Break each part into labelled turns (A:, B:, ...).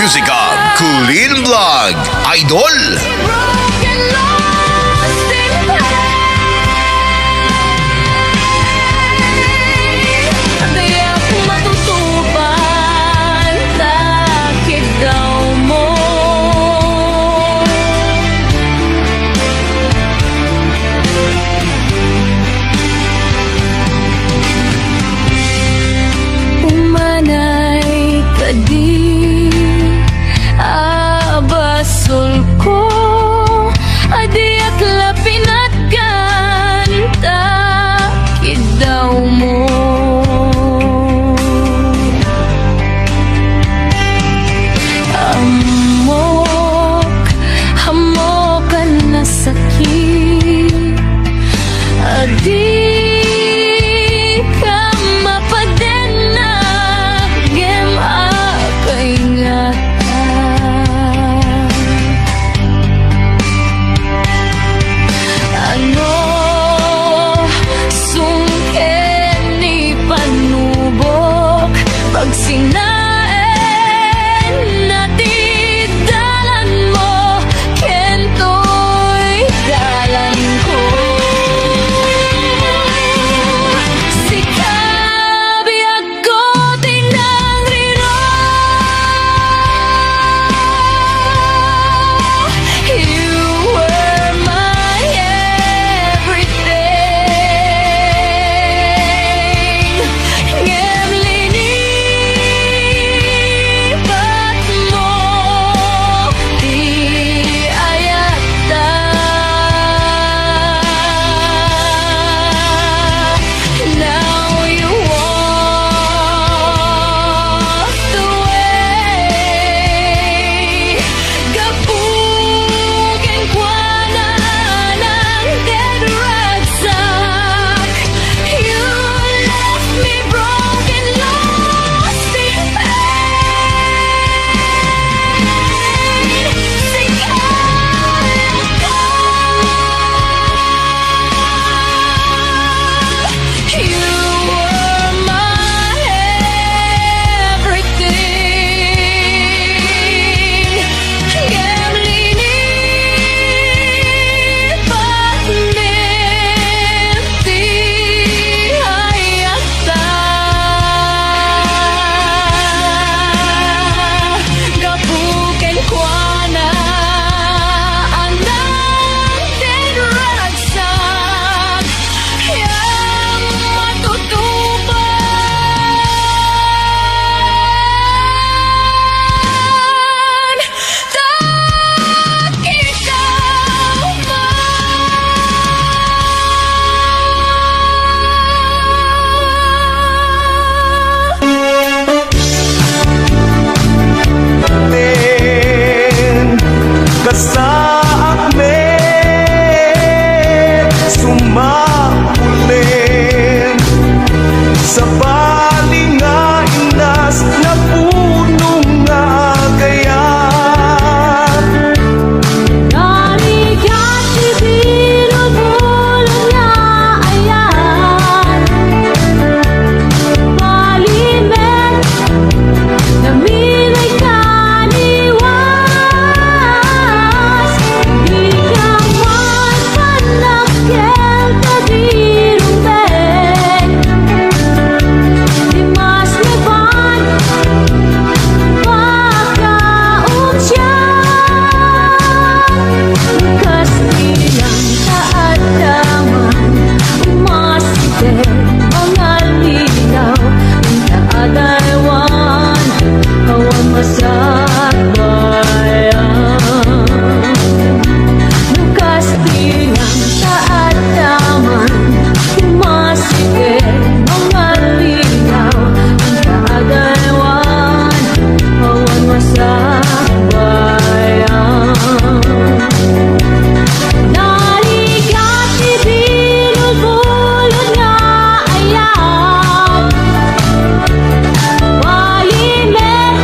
A: musika, Kulin Vlog, Idol.
B: Broken, lost in pain. Di ako matutupan, takip daw mo. Umanay ka di, abasol ko, adi at lapinat kan, takid daw mo. Hamokan na sakit, adi ka mapadenag, gem akaingatan. Ano sungken ni panubok, pag sinaen natidalan mo, kento'y dalan ko. Sikabi ako tinangriro, you were my everything. Ngemlinipat mo, di ayata. Now you walked away. Gapukin kwa na ng dead ragsak. You left me broken, lost in pain. Sikabi ako, you were my everything. Ngemlinipat di ayata. Gapuken kwa na anang dead ragsak, yang matutupan, takip daw mo.
C: Kasaakmen sumapulen sa baling nga inas na punong nga gayan.
B: Narigat ibirog bulong na ayan, palimen namilay kaniwas. Di ka man panakkel kadirong beg, di mas leban pagkaumsyan. Kas bilang kaadaman, umasite mga linaw, ang kaadaywan, kawan masakbayan. Bukas bilang kaadaman, umasite mga linaw, ang kaadaywan, kawan masakbayan. Narigat ibinulbulod nga ayan, palimen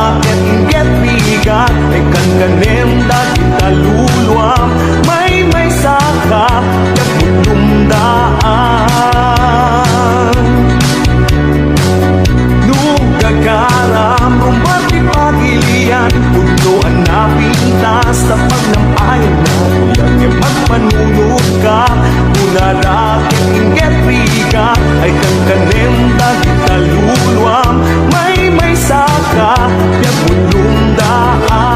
C: raket inget bigat ay kankanem dati taluluam may saka yagmulumdaan Nugagaram rumati pagilian punuan na pintas sa pagnampayan na uyag e magpanunod ka Una raket inget bigat ay kankanem dati taluluam may saka yagmulumdaan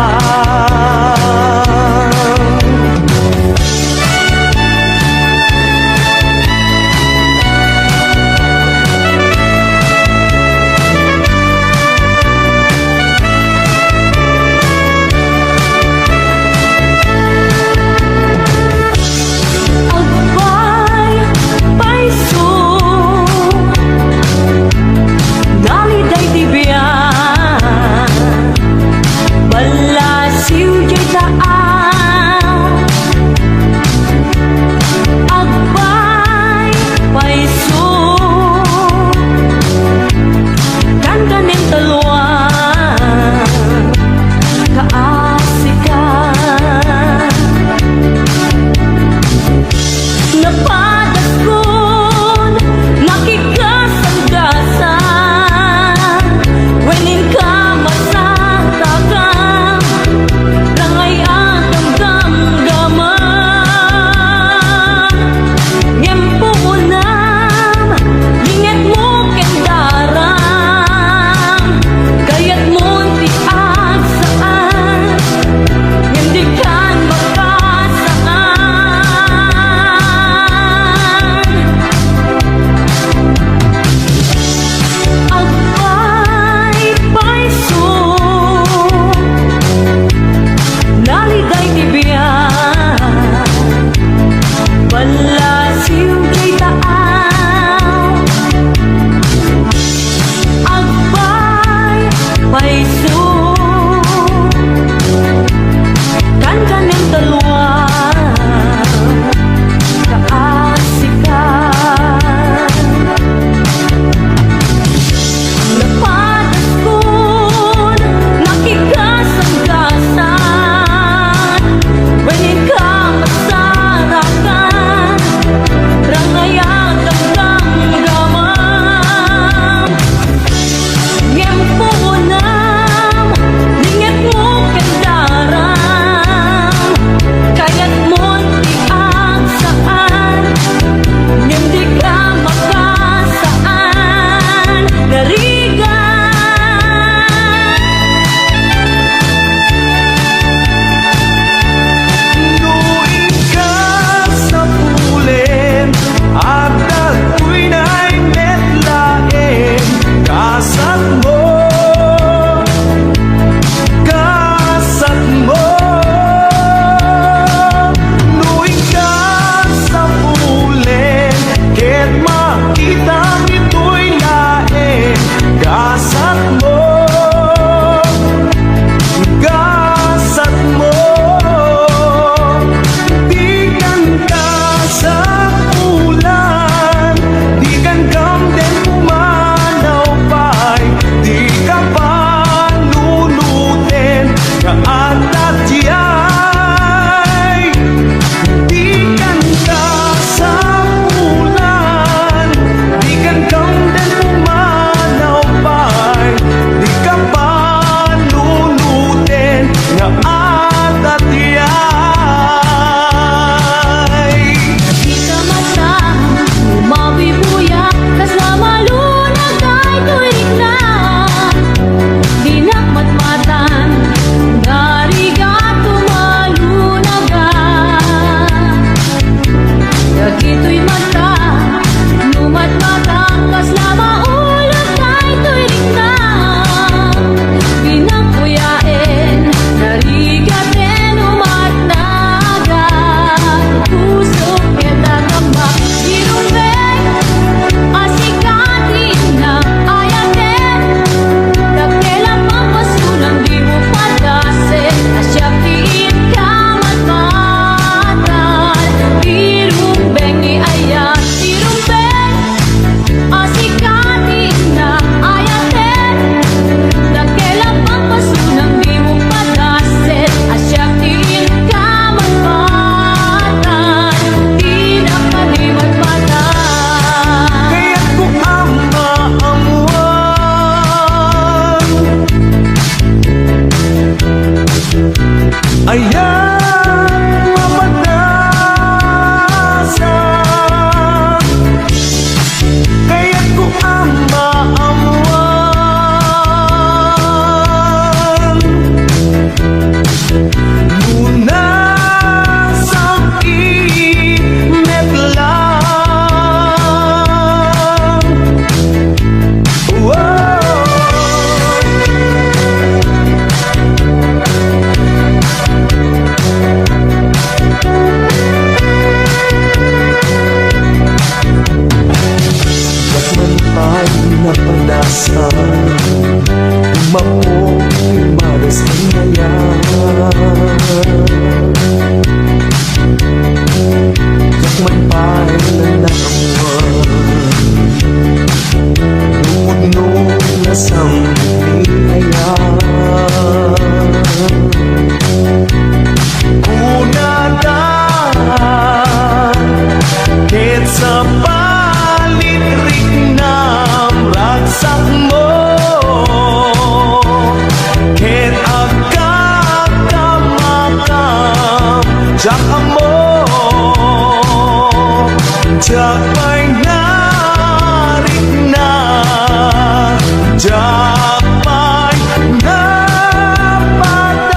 C: Ayan mapadasan, kaya't ko ang maamuan. Muna sa init lang. Bakman tayo napadasan, umapong maras ang ngayon. Bakman tayo nalaman, lumudno na sa ayan. Kunadan, kahit sa palitrik ng ragsak mo, kahit agkakamakam, tiyak mo, tiyak may narik na, tiyak may napadas.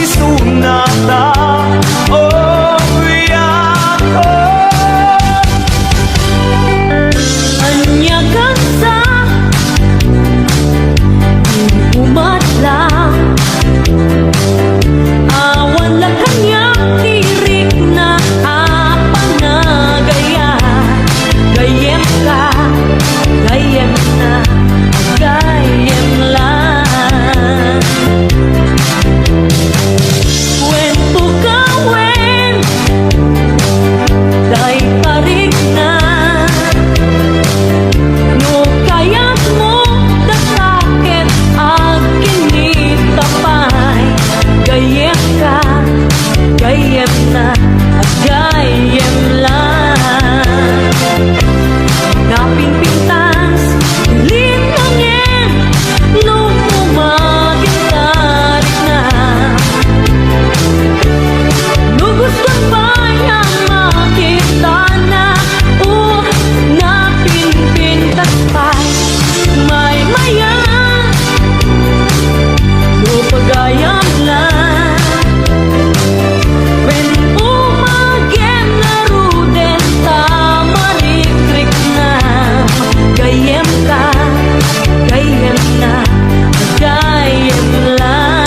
C: isunata o yako.
B: Anyagan sa umatlang awan la kanyang tirik na apanagaya. Gayem ka, gayem na, gayem lang. Kwento ka wen, dahil tarik na. No kayat mo dasakit ang kinitapay. Gayem ka, gayem na, at gayem lang. Napinpintans, linangin, nung umagitarik na. No gusto pa niyang makita na, napinpintas pa'y may maya. No pagayam lang, when umagem na ruden tamarikrik na. Gayem ka, gayem na, gayem lang.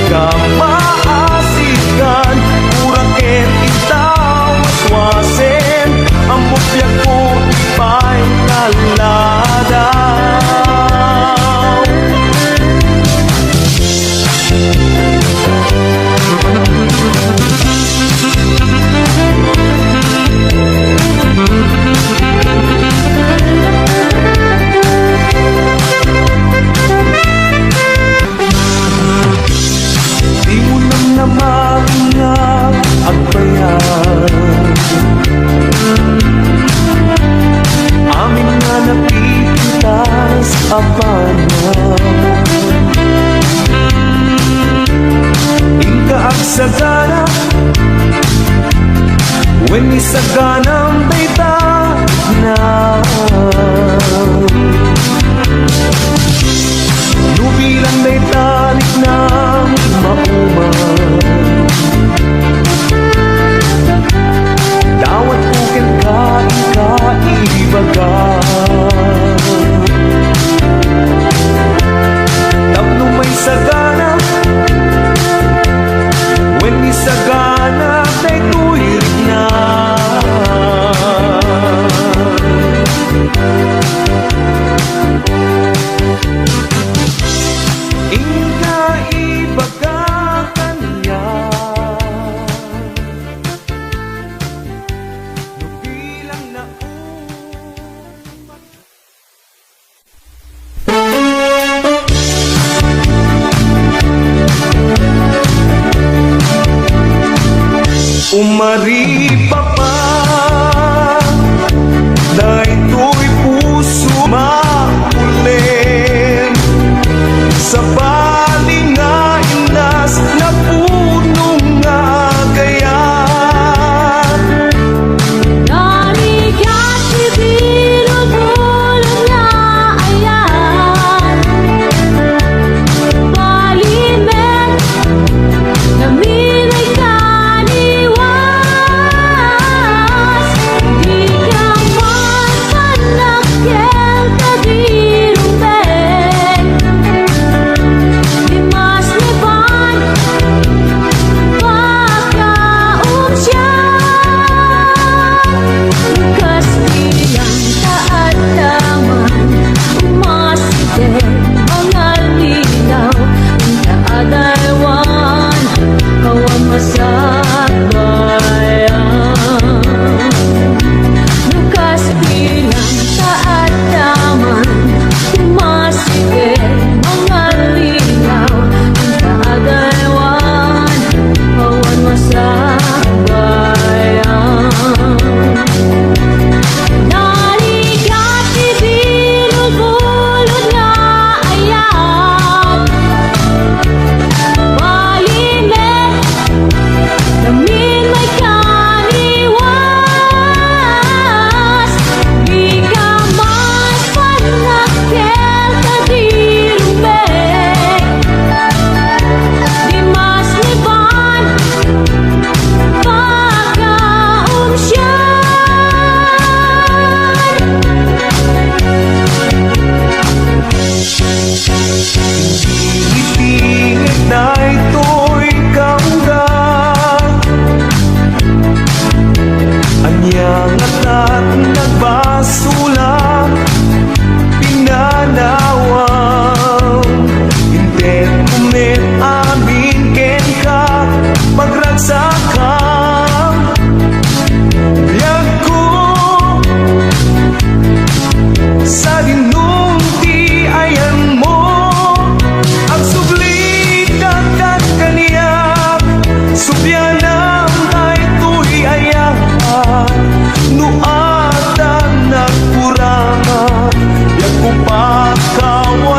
C: Ka maasikan, uraken itaw waswasen, ang mupyak ko ipay kaladaw. Di mo nang namaingat at bayan, amin na napipitas apana. Ingka ang sagana, when isaganang dayta na. Nubilang daytanik ng mauman, dawat uken ka ikaibaga. Tapno may sagana, when isagana day tuwirik na. Ingka ibaga kanya, nubilang na umari pa dahil ito'y puso makulim sa palinga-inas na punong agayan.
B: Narigat ibinubulong na ayan, palimet na minay kaniwas. Di ka man panakyan kadirong ben,
C: Nangat at nagbasula, pinanawaw. Intet kumit amin ken ka, magragsaka. Biyag ko sa dinumti ayan mo, ang sublit at kaniyak, subyanang ay tuy ayan. Nuatan nagkurama, biyag ko pa kawan.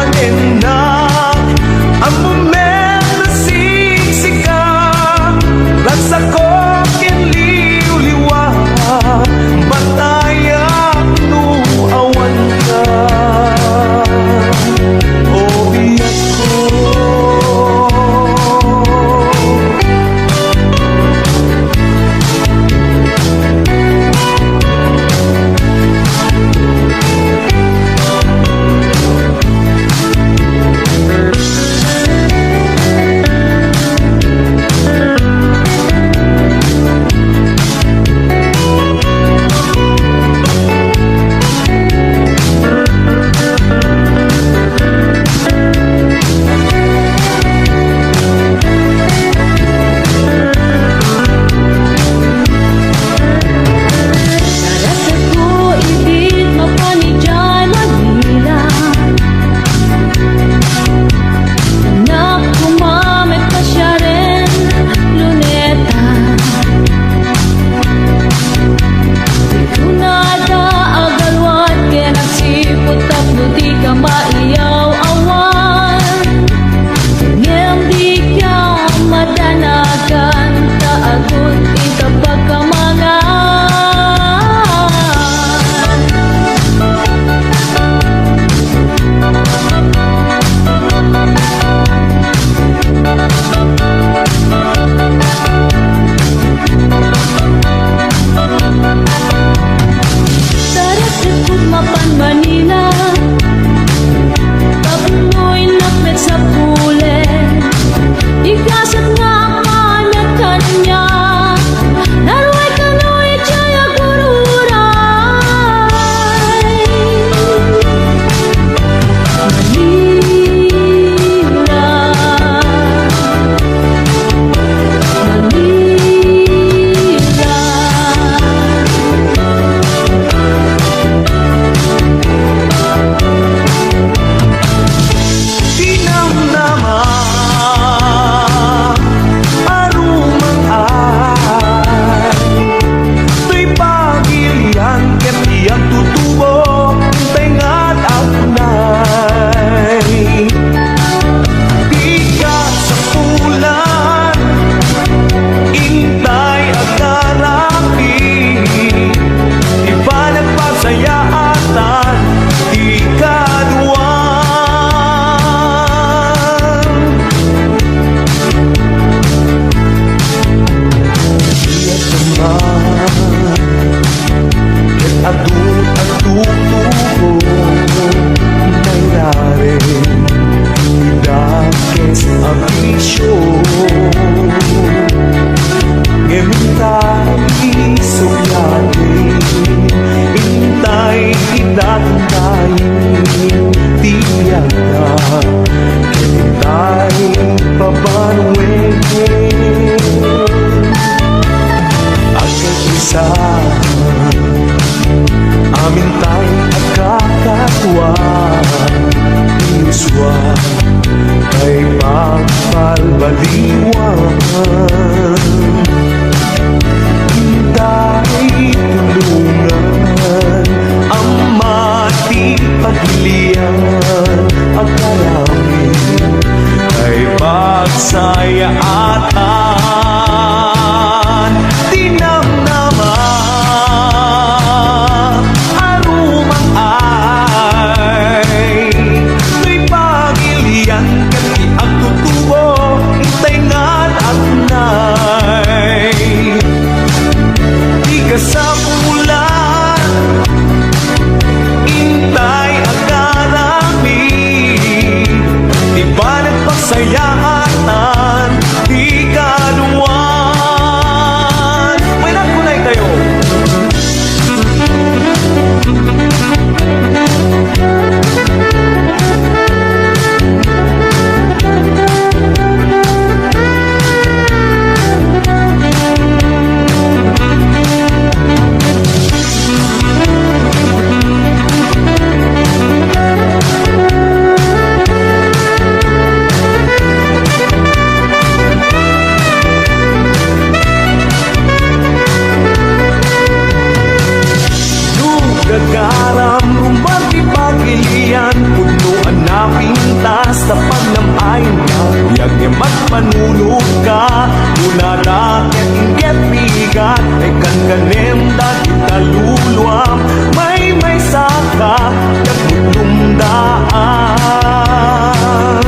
C: gagaram, rumati pagilian, punuan na pintas, tapag ng ayon na, biyag niya magpanulog ka, muna raket inget bigat, ay kankanem dahil taluluam, may saka, kagutundaan.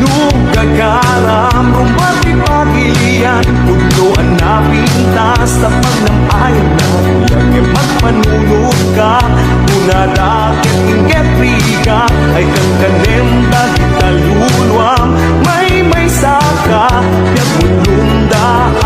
C: Nugagaram, rumati pagilian, punuan na pintas, tapag ng ayon na, biyag niya magpanulog ka, muna raket inget bigat, ay kankanem dahil taluluam, may saka, kagutundaan.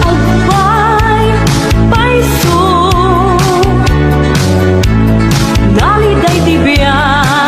B: Agbay, paiso, naliday di biyan.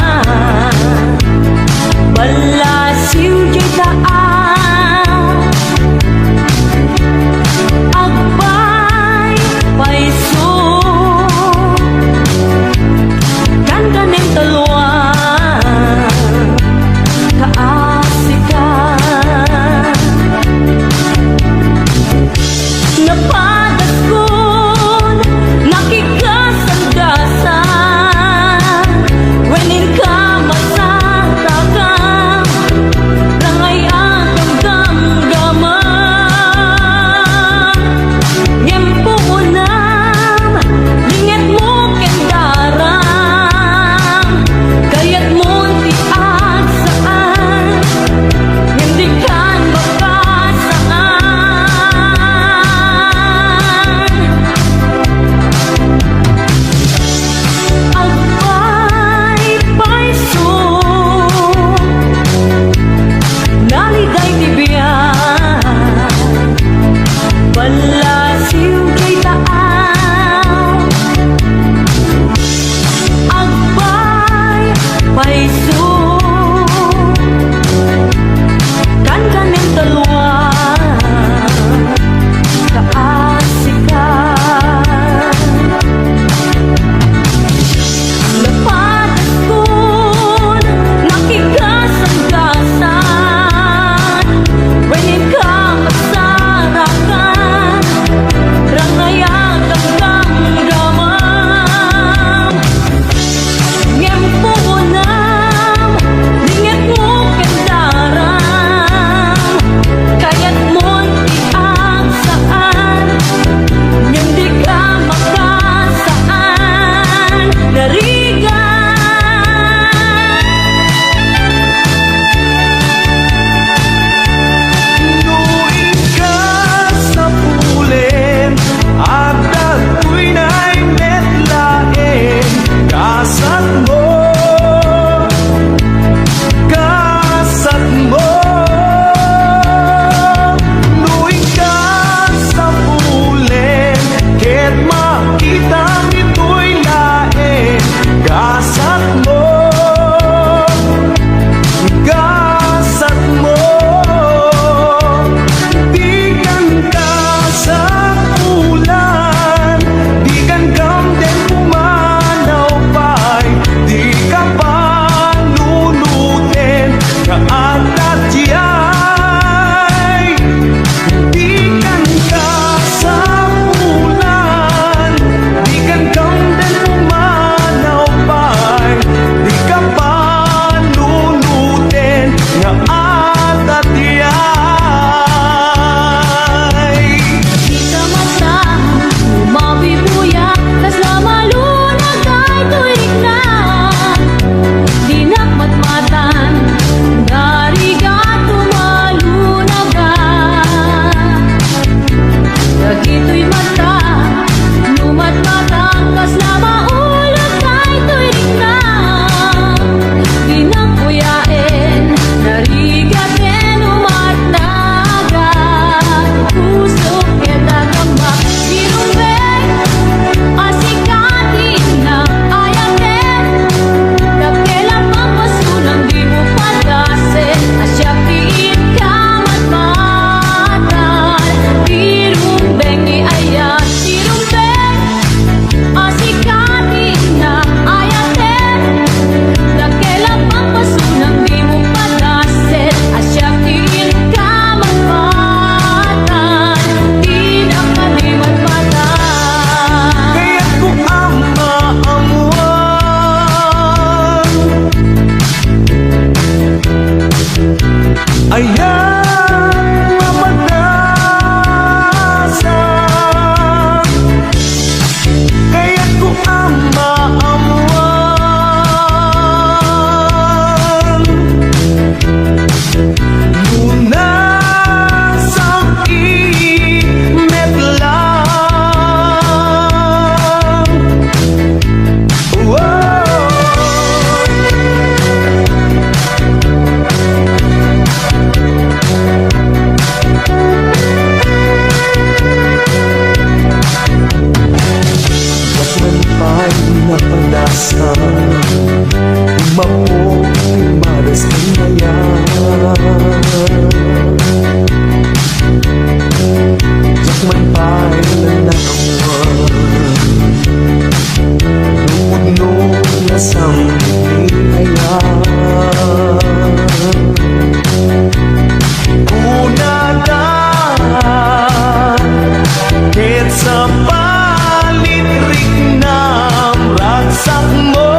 C: sa palitrik ng ragsak mo.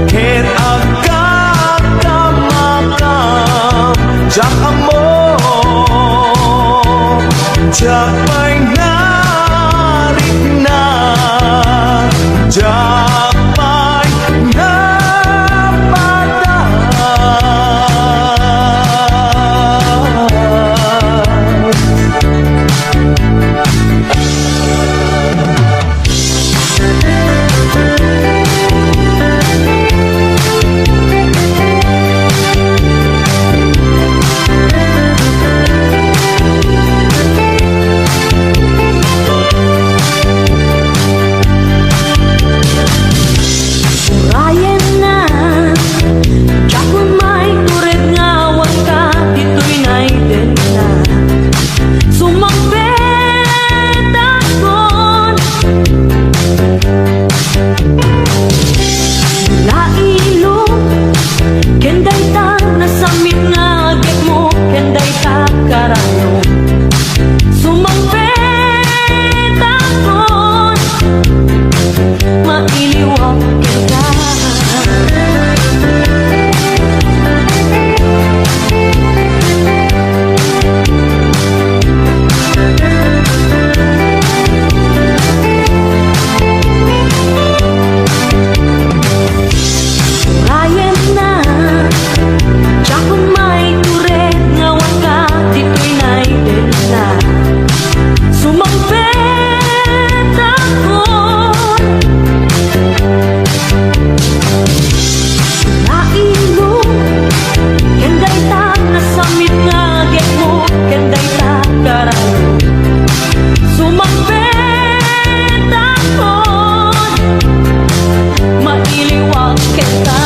C: Ket agad kamakam jak mo. Jak may narik na, jak may napatas.
B: Ryan na Jakon may tured nga wangka dito'y naiden na Sumampet akon Lailo Kenday ta nasamit nga agit mo Kenday ta karayo Sumampet akon Mailiwag kita Ryan na Jakon may tured nga wangka dito'y naiden na Sumampet akon Lailo Kenday ta nasamit nga agit mo Kenday ta karayo Sumampet akon Mailiwag kita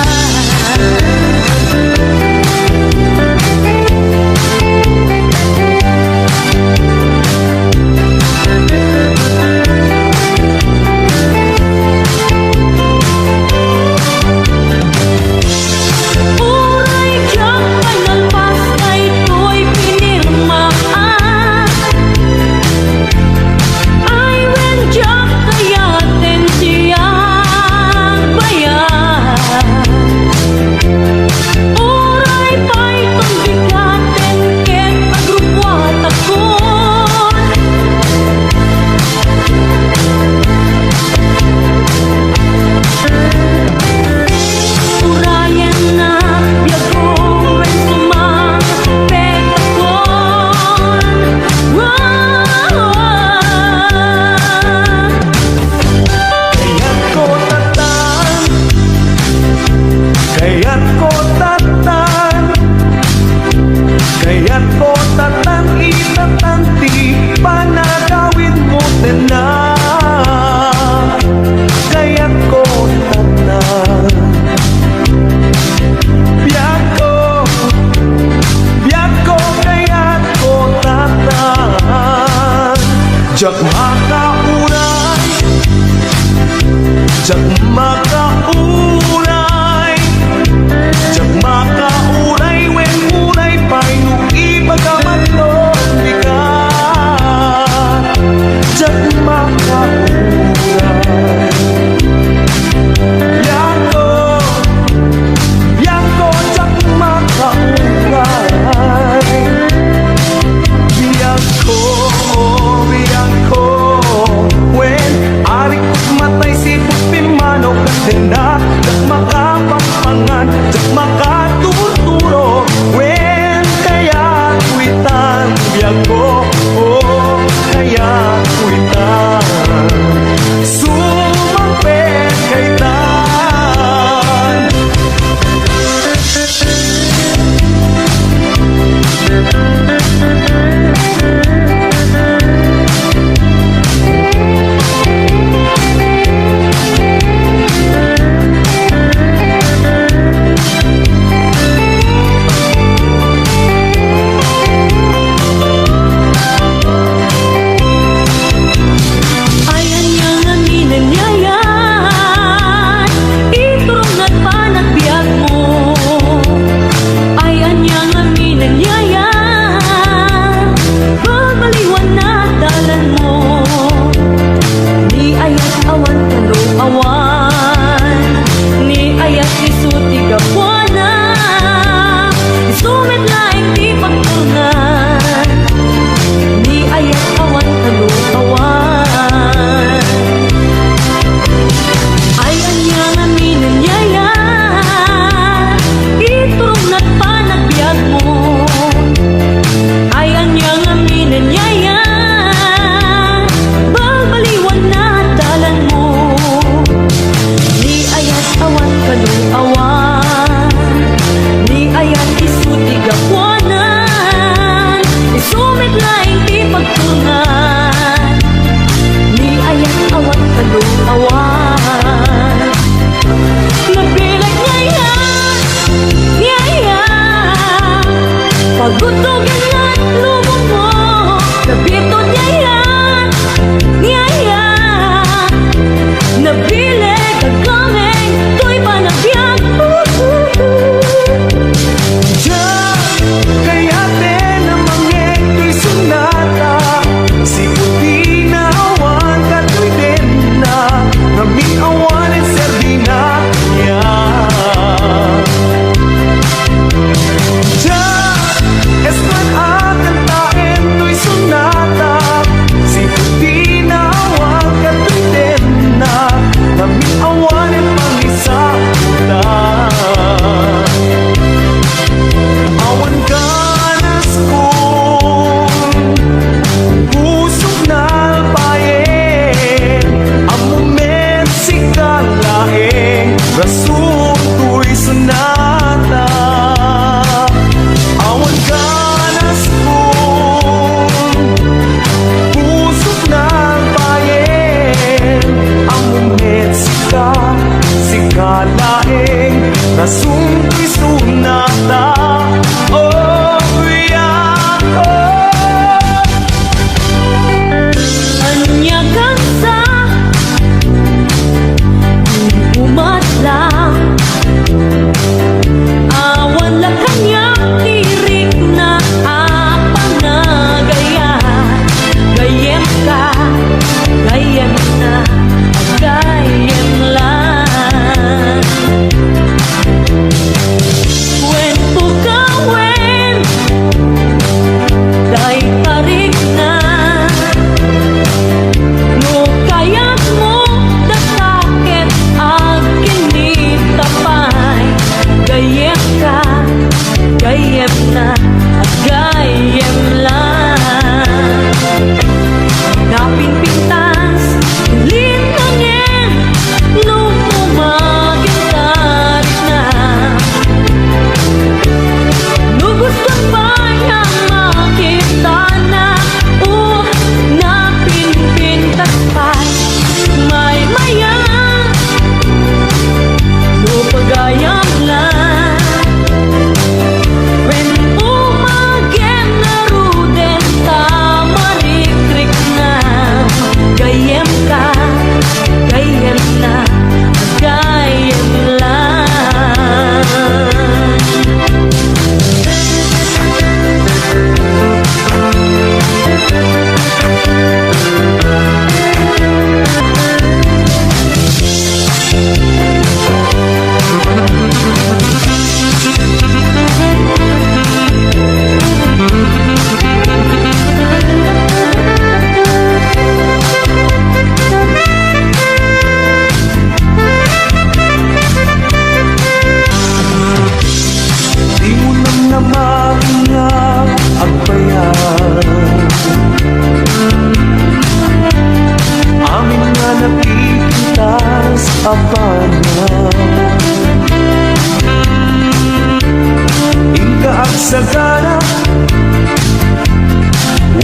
B: Uray jak kay nalpas na ito'y pinirmaan Ay when jak kayatin siyang bayan Uray pa'y pangbigatin ket agrupwat akon Urayan na biyago when sumampet akon
C: Kaya't ko tatan, kaya't ko tatan, kaya't ko tatan, itatan ti panagawid mo na. Kaya't ko tatan, biyak ko, kaya't ko tatan. Jak makauray, jak makauray, jak makauray, when uray pa'y nung ibaga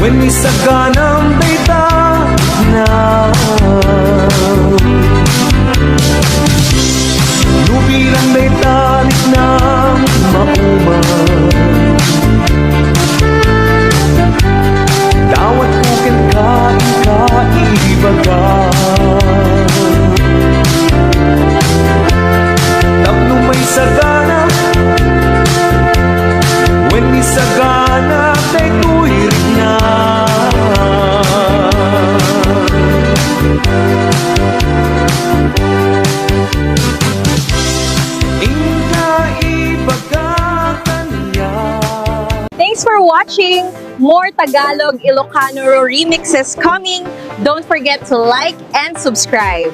C: When may saganang dayta na Nubilang daytalik ng mauman Dawat ko ken kaibaga Tapno may sagana When may sagana Tay tuwirik na
D: Thanks for watching! More Tagalog Ilocano remixes coming. Don't forget to like and subscribe.